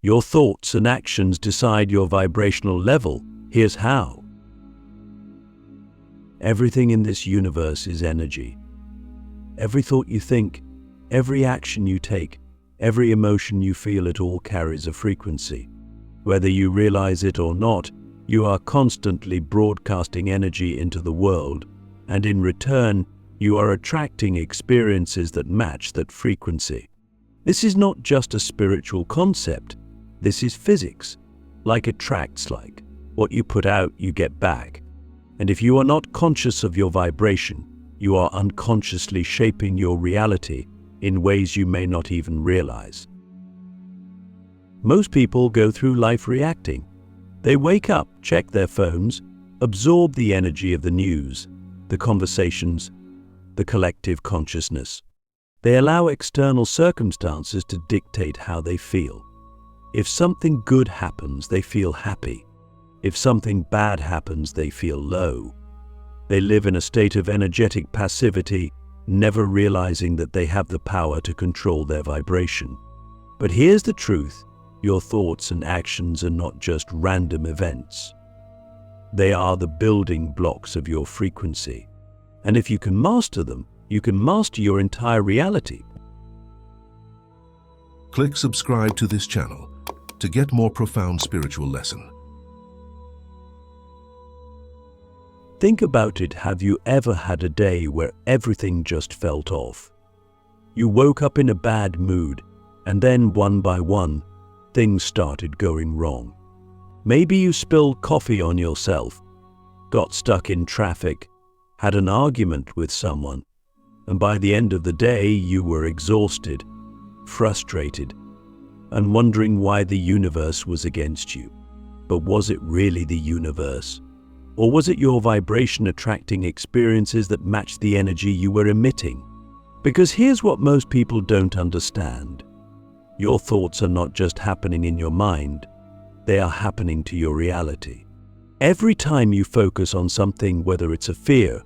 Your thoughts and actions decide your vibrational level. Here's how. Everything in this universe is energy. Every thought you think, every action you take, every emotion you feel, it all carries a frequency. Whether you realize it or not, you are constantly broadcasting energy into the world, and in return, you are attracting experiences that match that frequency. This is not just a spiritual concept. This is physics. Like attracts like. What you put out, you get back. And if you are not conscious of your vibration, you are unconsciously shaping your reality in ways you may not even realize. Most people go through life reacting. They wake up, check their phones, absorb the energy of the news, the conversations, the collective consciousness. They allow external circumstances to dictate how they feel. If something good happens, they feel happy. If something bad happens, they feel low. They live in a state of energetic passivity, never realizing that they have the power to control their vibration. But here's the truth. Your thoughts and actions are not just random events. They are the building blocks of your frequency. And if you can master them, you can master your entire reality. Click subscribe to this channel to get more profound spiritual lesson. Think about it. Have you ever had a day where everything just felt off? You woke up in a bad mood, and then one by one, things started going wrong. Maybe you spilled coffee on yourself, got stuck in traffic, had an argument with someone, and by the end of the day you were exhausted, frustrated, and wondering why the universe was against you. But was it really the universe? Or was it your vibration attracting experiences that matched the energy you were emitting? Because here's what most people don't understand. Your thoughts are not just happening in your mind, they are happening to your reality. Every time you focus on something, whether it's a fear,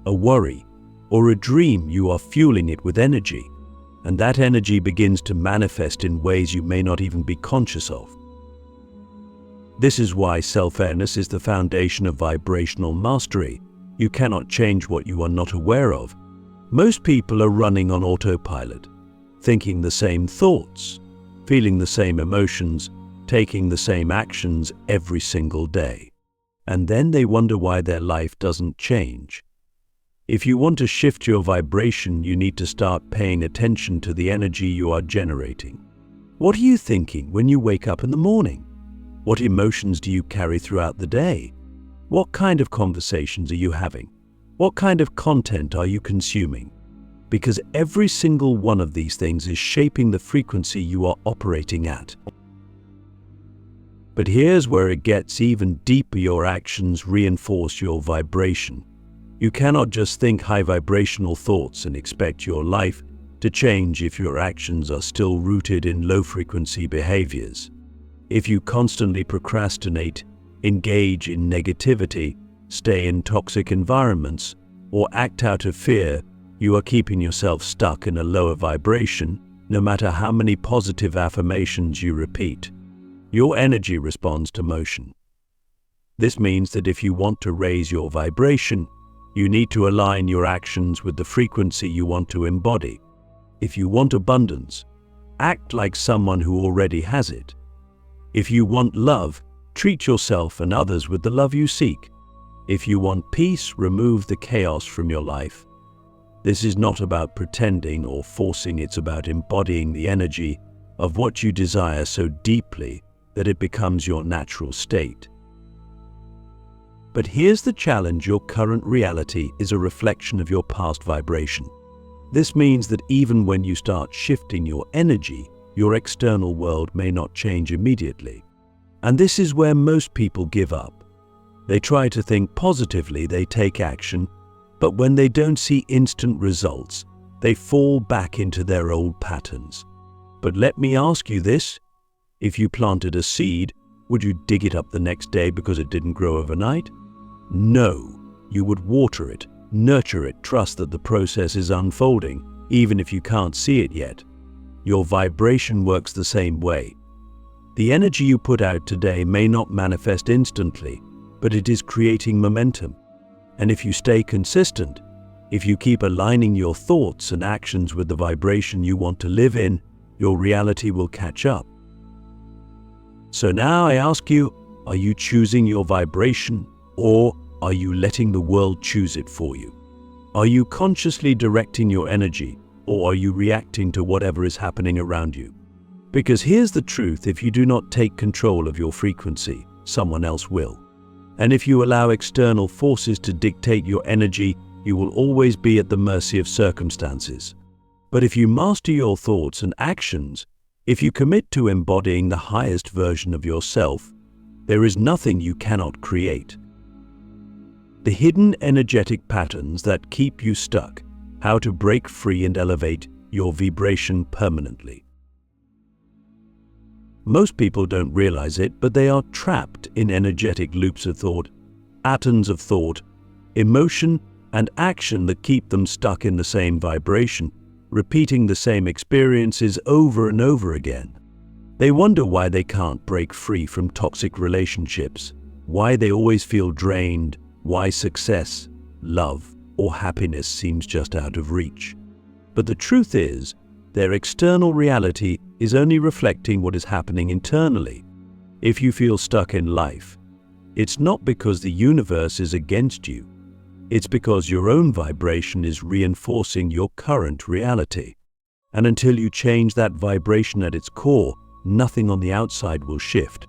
a worry, or a dream, you are fueling it with energy, and that energy begins to manifest in ways you may not even be conscious of. This is why self-awareness is the foundation of vibrational mastery. You cannot change what you are not aware of. Most people are running on autopilot, thinking the same thoughts, feeling the same emotions, taking the same actions every single day. And then they wonder why their life doesn't change. If you want to shift your vibration, you need to start paying attention to the energy you are generating. What are you thinking when you wake up in the morning? What emotions do you carry throughout the day? What kind of conversations are you having? What kind of content are you consuming? Because every single one of these things is shaping the frequency you are operating at. But here's where it gets even deeper. Your actions reinforce your vibration. You cannot just think high vibrational thoughts and expect your life to change if your actions are still rooted in low frequency behaviors. If you constantly procrastinate, engage in negativity, stay in toxic environments, or act out of fear, you are keeping yourself stuck in a lower vibration, no matter how many positive affirmations you repeat. Your energy responds to motion. This means that if you want to raise your vibration, you need to align your actions with the frequency you want to embody. If you want abundance, act like someone who already has it. If you want love, treat yourself and others with the love you seek. If you want peace, remove the chaos from your life. This is not about pretending or forcing, it's about embodying the energy of what you desire so deeply that it becomes your natural state. But here's the challenge: your current reality is a reflection of your past vibration. This means that even when you start shifting your energy, your external world may not change immediately. And this is where most people give up. They try to think positively, they take action, but when they don't see instant results, they fall back into their old patterns. But let me ask you this: if you planted a seed, would you dig it up the next day because it didn't grow overnight? No, you would water it, nurture it, trust that the process is unfolding, even if you can't see it yet. Your vibration works the same way. The energy you put out today may not manifest instantly, but it is creating momentum. And if you stay consistent, if you keep aligning your thoughts and actions with the vibration you want to live in, your reality will catch up. So now I ask you, are you choosing your vibration, or are you letting the world choose it for you? Are you consciously directing your energy, or are you reacting to whatever is happening around you? Because here's the truth: if you do not take control of your frequency, someone else will. And if you allow external forces to dictate your energy, you will always be at the mercy of circumstances. But if you master your thoughts and actions, if you commit to embodying the highest version of yourself, there is nothing you cannot create. The hidden energetic patterns that keep you stuck, how to break free and elevate your vibration permanently. Most people don't realize it, but they are trapped in energetic loops of thought, patterns of thought, emotion, and action that keep them stuck in the same vibration, repeating the same experiences over and over again. They wonder why they can't break free from toxic relationships, why they always feel drained, why success, love, or happiness seems just out of reach. But the truth is, their external reality is only reflecting what is happening internally. If you feel stuck in life, it's not because the universe is against you. It's because your own vibration is reinforcing your current reality. And until you change that vibration at its core, nothing on the outside will shift.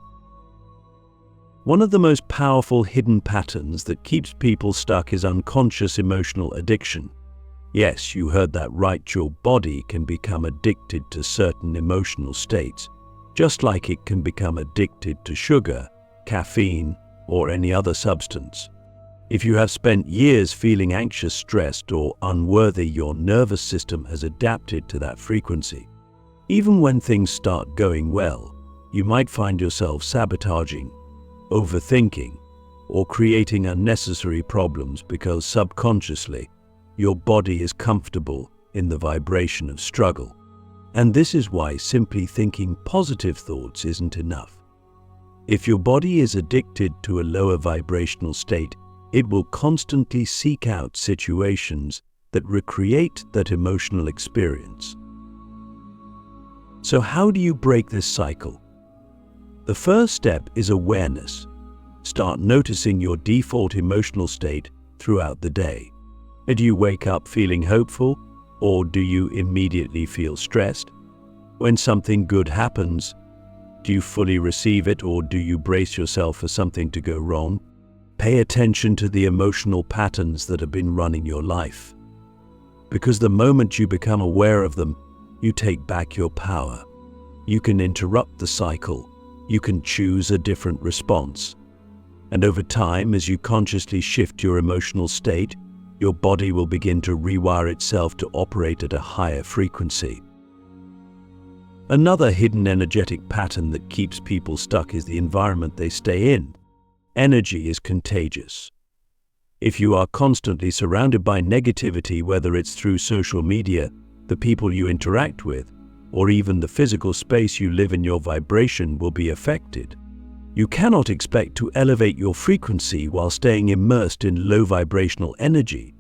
One of the most powerful hidden patterns that keeps people stuck is unconscious emotional addiction. Yes, you heard that right. Your body can become addicted to certain emotional states, just like it can become addicted to sugar, caffeine, or any other substance. If you have spent years feeling anxious, stressed, or unworthy, your nervous system has adapted to that frequency. Even when things start going well, you might find yourself sabotaging, overthinking, or creating unnecessary problems because subconsciously, your body is comfortable in the vibration of struggle. And this is why simply thinking positive thoughts isn't enough. If your body is addicted to a lower vibrational state, it will constantly seek out situations that recreate that emotional experience. So how do you break this cycle? The first step is awareness. Start noticing your default emotional state throughout the day. Do you wake up feeling hopeful, or do you immediately feel stressed? When something good happens, do you fully receive it, or do you brace yourself for something to go wrong? Pay attention to the emotional patterns that have been running your life. Because the moment you become aware of them, you take back your power. You can interrupt the cycle. You can choose a different response. And over time, as you consciously shift your emotional state, your body will begin to rewire itself to operate at a higher frequency. Another hidden energetic pattern that keeps people stuck is the environment they stay in. Energy is contagious. If you are constantly surrounded by negativity, whether it's through social media, the people you interact with, or even the physical space you live in, your vibration will be affected. You cannot expect to elevate your frequency while staying immersed in low vibrational energy.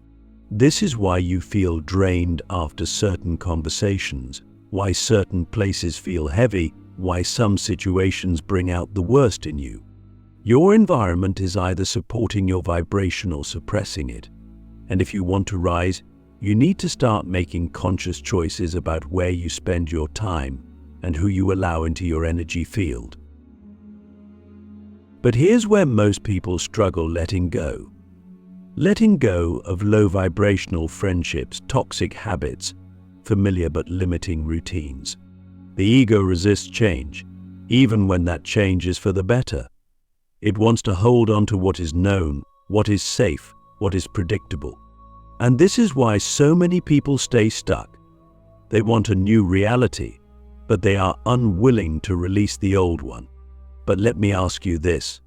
This is why you feel drained after certain conversations, why certain places feel heavy, why some situations bring out the worst in you. Your environment is either supporting your vibration or suppressing it. And if you want to rise, you need to start making conscious choices about where you spend your time and who you allow into your energy field. But here's where most people struggle: letting go. Letting go of low vibrational friendships, toxic habits, familiar but limiting routines. The ego resists change, even when that change is for the better. It wants to hold on to what is known, what is safe, what is predictable. And this is why so many people stay stuck. They want a new reality, but they are unwilling to release the old one. But let me ask you this.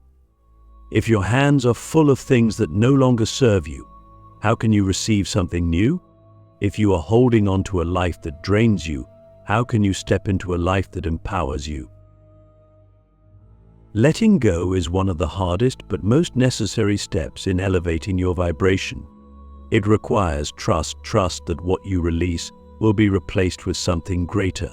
If your hands are full of things that no longer serve you, how can you receive something new? If you are holding on to a life that drains you, how can you step into a life that empowers you? Letting go is one of the hardest but most necessary steps in elevating your vibration. It requires trust that what you release will be replaced with something greater.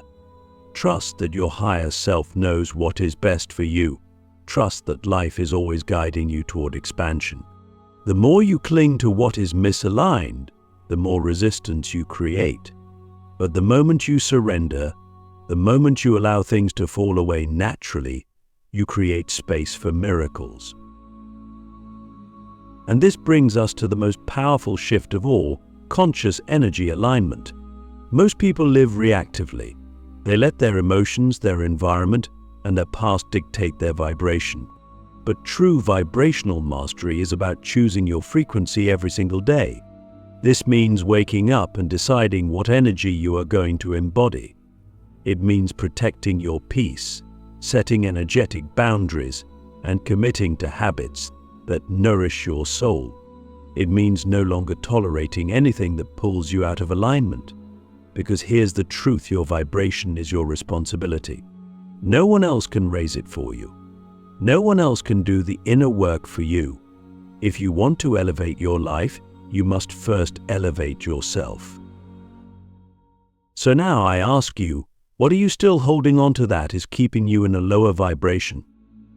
Trust that your higher self knows what is best for you. Trust that life is always guiding you toward expansion. The more you cling to what is misaligned, the more resistance you create. But the moment you surrender, the moment you allow things to fall away naturally, you create space for miracles. And this brings us to the most powerful shift of all, conscious energy alignment. Most people live reactively. They let their emotions, their environment, and their past dictate their vibration. But true vibrational mastery is about choosing your frequency every single day. This means waking up and deciding what energy you are going to embody. It means protecting your peace, setting energetic boundaries, and committing to habits that nourish your soul. It means no longer tolerating anything that pulls you out of alignment. Because here's the truth: your vibration is your responsibility. No one else can raise it for you. No one else can do the inner work for you. If you want to elevate your life, you must first elevate yourself. So now I ask you, what are you still holding on to that is keeping you in a lower vibration?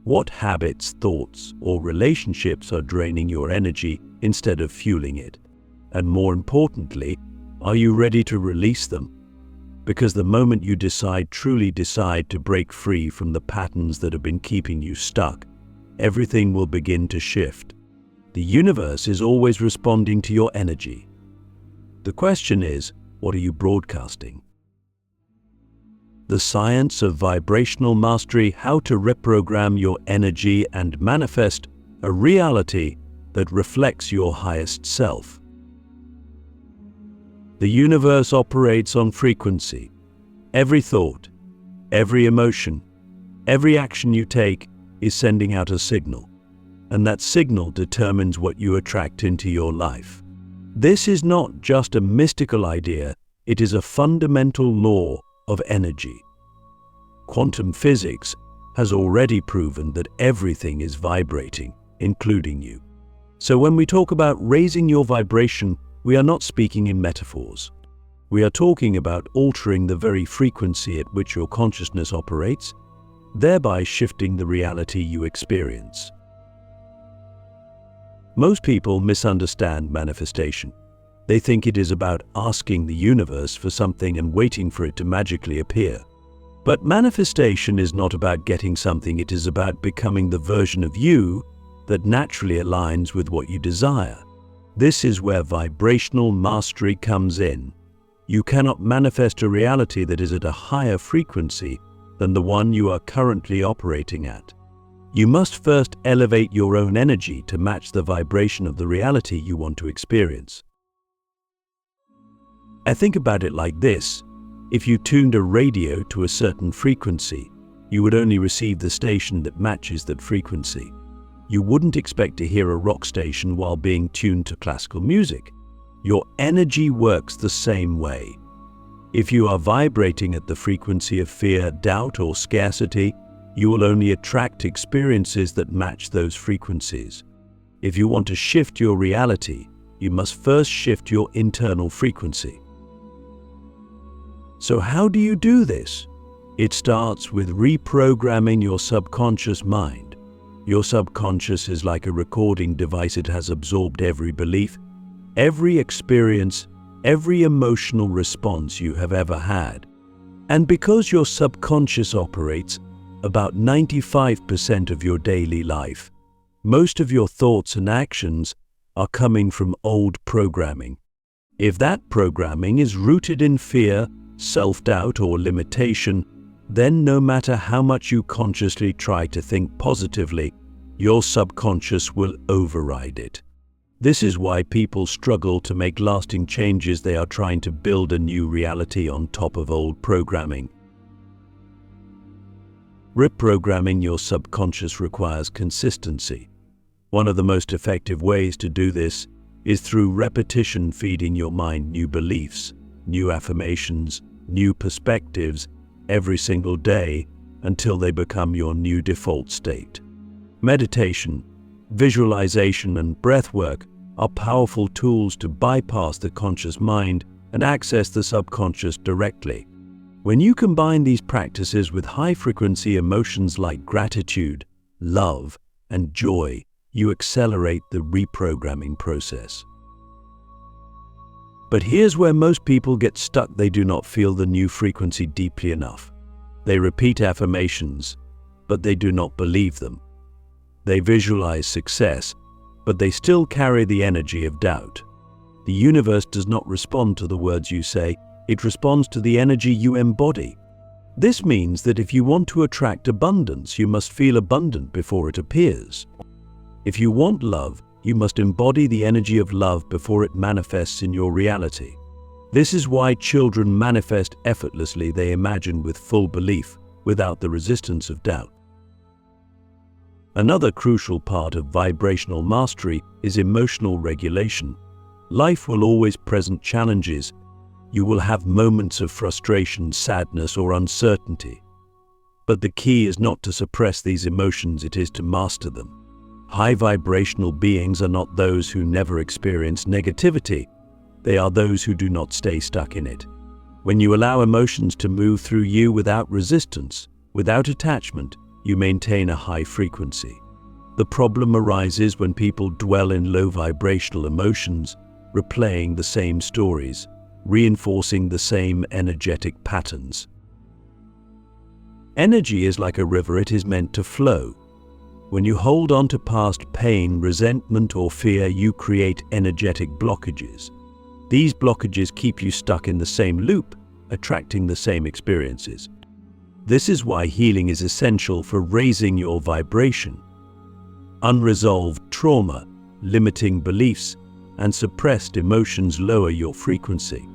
What habits, thoughts, or relationships are draining your energy instead of fueling it? And more importantly, are you ready to release them? Because the moment you truly decide to break free from the patterns that have been keeping you stuck, everything will begin to shift. The universe is always responding to your energy. The question is, what are you broadcasting? The science of vibrational mastery: how to reprogram your energy and manifest a reality that reflects your highest self. The universe operates on frequency. Every thought, every emotion, every action you take is sending out a signal, and that signal determines what you attract into your life. This is not just a mystical idea, it is a fundamental law of energy. Quantum physics has already proven that everything is vibrating, including you. So when we talk about raising your vibration, we are not speaking in metaphors. We are talking about altering the very frequency at which your consciousness operates, thereby shifting the reality you experience. Most people misunderstand manifestation. They think it is about asking the universe for something and waiting for it to magically appear. But manifestation is not about getting something, it is about becoming the version of you that naturally aligns with what you desire. This is where vibrational mastery comes in. You cannot manifest a reality that is at a higher frequency than the one you are currently operating at. You must first elevate your own energy to match the vibration of the reality you want to experience. I think about it like this. If you tuned a radio to a certain frequency, you would only receive the station that matches that frequency. You wouldn't expect to hear a rock station while being tuned to classical music. Your energy works the same way. If you are vibrating at the frequency of fear, doubt, or scarcity, you will only attract experiences that match those frequencies. If you want to shift your reality, you must first shift your internal frequency. So how do you do this? It starts with reprogramming your subconscious mind. Your subconscious is like a recording device. It has absorbed every belief, every experience, every emotional response you have ever had. And because your subconscious operates about 95% of your daily life, most of your thoughts and actions are coming from old programming. If that programming is rooted in fear, self-doubt, or limitation, then no matter how much you consciously try to think positively, your subconscious will override it. This is why people struggle to make lasting changes. They are trying to build a new reality on top of old programming. Reprogramming your subconscious requires consistency. One of the most effective ways to do this is through repetition, feeding your mind new beliefs, new affirmations, new perspectives every single day until they become your new default state. Meditation, visualization, and breath work are powerful tools to bypass the conscious mind and access the subconscious directly. When you combine these practices with high-frequency emotions like gratitude, love, and joy, you accelerate the reprogramming process. But here's where most people get stuck. They do not feel the new frequency deeply enough. They repeat affirmations, but they do not believe them. They visualize success, but they still carry the energy of doubt. The universe does not respond to the words you say, it responds to the energy you embody. This means that if you want to attract abundance, you must feel abundant before it appears. If you want love, you must embody the energy of love before it manifests in your reality. This is why children manifest effortlessly. They imagine with full belief, without the resistance of doubt. Another crucial part of vibrational mastery is emotional regulation. Life will always present challenges. You will have moments of frustration, sadness, or uncertainty. But the key is not to suppress these emotions, it is to master them. High vibrational beings are not those who never experience negativity. They are those who do not stay stuck in it. When you allow emotions to move through you without resistance, without attachment, you maintain a high frequency. The problem arises when people dwell in low vibrational emotions, replaying the same stories, reinforcing the same energetic patterns. Energy is like a river, it is meant to flow. When you hold on to past pain, resentment, or fear, you create energetic blockages. These blockages keep you stuck in the same loop, attracting the same experiences. This is why healing is essential for raising your vibration. Unresolved trauma, limiting beliefs, and suppressed emotions lower your frequency.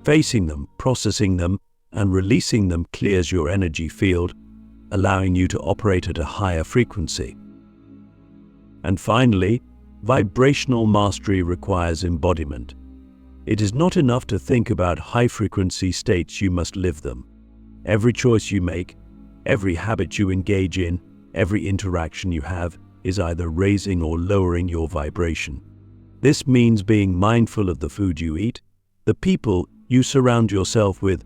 Facing them, processing them, and releasing them clears your energy field, allowing you to operate at a higher frequency. And finally, vibrational mastery requires embodiment. It is not enough to think about high-frequency states, you must live them. Every choice you make, every habit you engage in, every interaction you have is either raising or lowering your vibration. This means being mindful of the food you eat, the people you surround yourself with,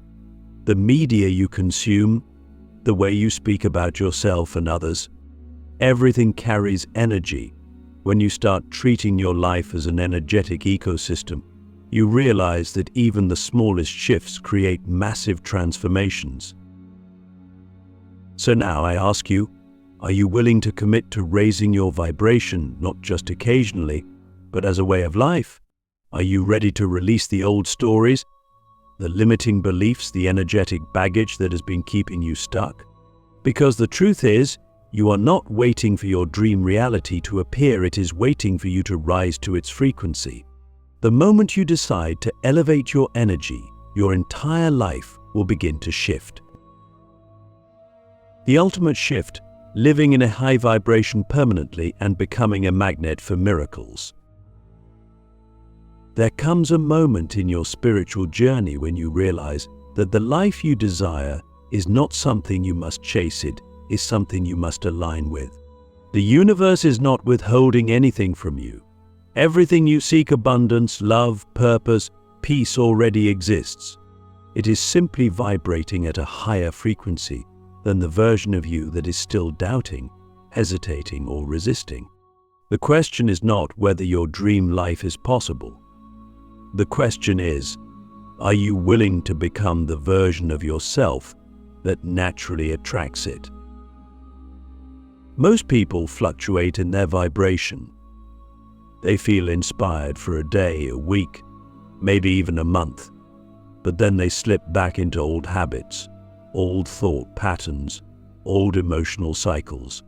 the media you consume, the way you speak about yourself and others. Everything carries energy. When you start treating your life as an energetic ecosystem, you realize that even the smallest shifts create massive transformations. So now I ask you, are you willing to commit to raising your vibration, not just occasionally, but as a way of life? Are you ready to release the old stories, the limiting beliefs, the energetic baggage that has been keeping you stuck? Because the truth is, you are not waiting for your dream reality to appear, it is waiting for you to rise to its frequency. The moment you decide to elevate your energy, your entire life will begin to shift. The ultimate shift, living in a high vibration permanently and becoming a magnet for miracles. There comes a moment in your spiritual journey when you realize that the life you desire is not something you must chase, it is something you must align with. The universe is not withholding anything from you. Everything you seek, abundance, love, purpose, peace, already exists. It is simply vibrating at a higher frequency than the version of you that is still doubting, hesitating, or resisting. The question is not whether your dream life is possible. The question is, are you willing to become the version of yourself that naturally attracts it? Most people fluctuate in their vibration. They feel inspired for a day, a week, maybe even a month, but then they slip back into old habits, old thought patterns, old emotional cycles.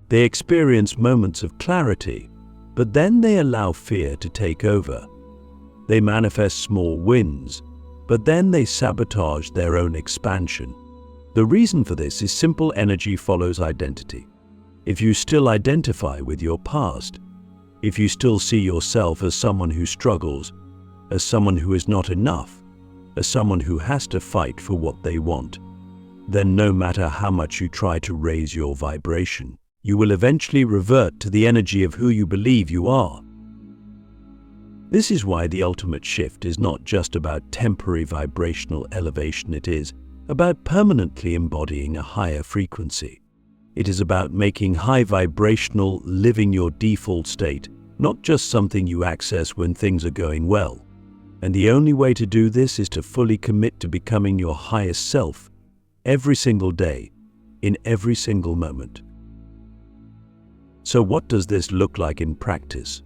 They experience moments of clarity, but then they allow fear to take over. They manifest small wins, but then they sabotage their own expansion. The reason for this is simple: energy follows identity. If you still identify with your past, if you still see yourself as someone who struggles, as someone who is not enough, as someone who has to fight for what they want, then no matter how much you try to raise your vibration, you will eventually revert to the energy of who you believe you are. This is why the ultimate shift is not just about temporary vibrational elevation, it is about permanently embodying a higher frequency. It is about making high vibrational living your default state, not just something you access when things are going well. And the only way to do this is to fully commit to becoming your highest self every single day, in every single moment. So what does this look like in practice?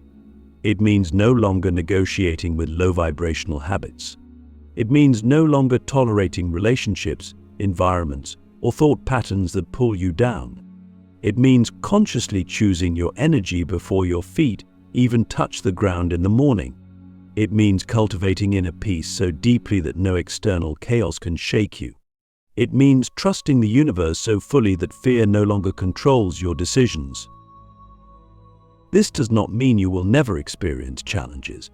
It means no longer negotiating with low vibrational habits. It means no longer tolerating relationships, environments, or thought patterns that pull you down. It means consciously choosing your energy before your feet even touch the ground in the morning. It means cultivating inner peace so deeply that no external chaos can shake you. It means trusting the universe so fully that fear no longer controls your decisions. This does not mean you will never experience challenges.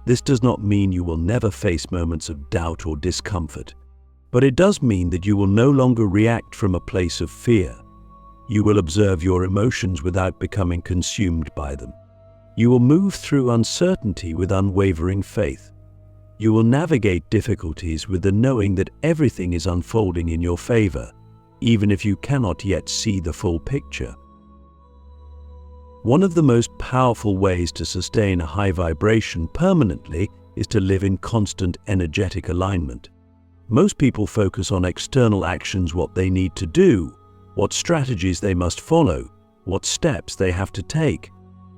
This does not mean you will never face moments of doubt or discomfort. But it does mean that you will no longer react from a place of fear. You will observe your emotions without becoming consumed by them. You will move through uncertainty with unwavering faith. You will navigate difficulties with the knowing that everything is unfolding in your favor, even if you cannot yet see the full picture. One of the most powerful ways to sustain a high vibration permanently is to live in constant energetic alignment. Most people focus on external actions, what they need to do, what strategies they must follow, what steps they have to take.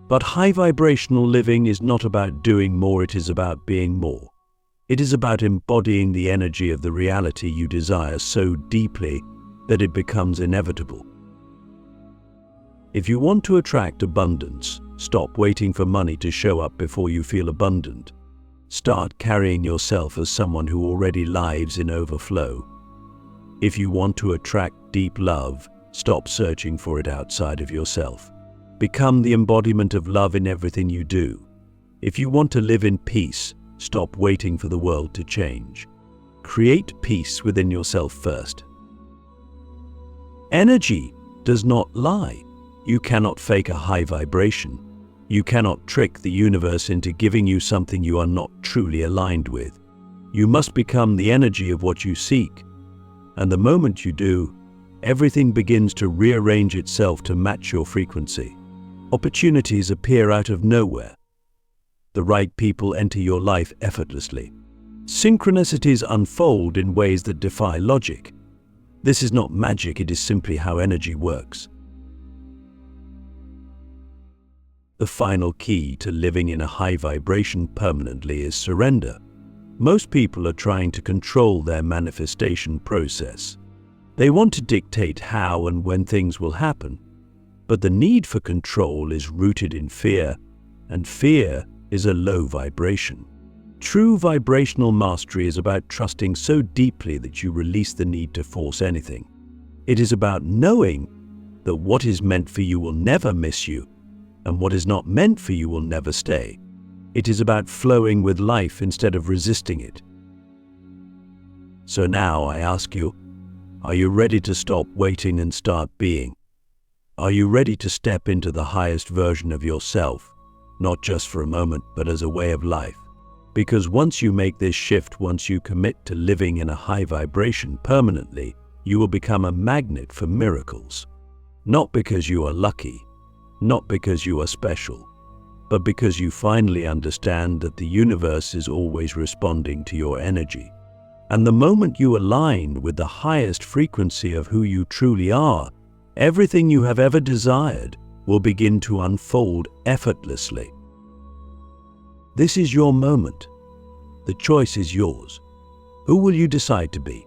But high vibrational living is not about doing more, it is about being more. It is about embodying the energy of the reality you desire so deeply that it becomes inevitable. If you want to attract abundance, stop waiting for money to show up before you feel abundant. Start carrying yourself as someone who already lives in overflow. If you want to attract deep love, stop searching for it outside of yourself. Become the embodiment of love in everything you do. If you want to live in peace, stop waiting for the world to change. Create peace within yourself first. Energy does not lie. You cannot fake a high vibration. You cannot trick the universe into giving you something you are not truly aligned with. You must become the energy of what you seek. And the moment you do, everything begins to rearrange itself to match your frequency. Opportunities appear out of nowhere. The right people enter your life effortlessly. Synchronicities unfold in ways that defy logic. This is not magic, it is simply how energy works. The final key to living in a high vibration permanently is surrender. Most people are trying to control their manifestation process. They want to dictate how and when things will happen. But the need for control is rooted in fear, and fear is a low vibration. True vibrational mastery is about trusting so deeply that you release the need to force anything. It is about knowing that what is meant for you will never miss you, and what is not meant for you will never stay. It is about flowing with life instead of resisting it. So now I ask you, are you ready to stop waiting and start being? Are you ready to step into the highest version of yourself, not just for a moment, but as a way of life? Because once you make this shift, once you commit to living in a high vibration permanently, you will become a magnet for miracles. Not because you are lucky, not because you are special, but because you finally understand that the universe is always responding to your energy. And the moment you align with the highest frequency of who you truly are, everything you have ever desired will begin to unfold effortlessly. This is your moment. The choice is yours. Who will you decide to be?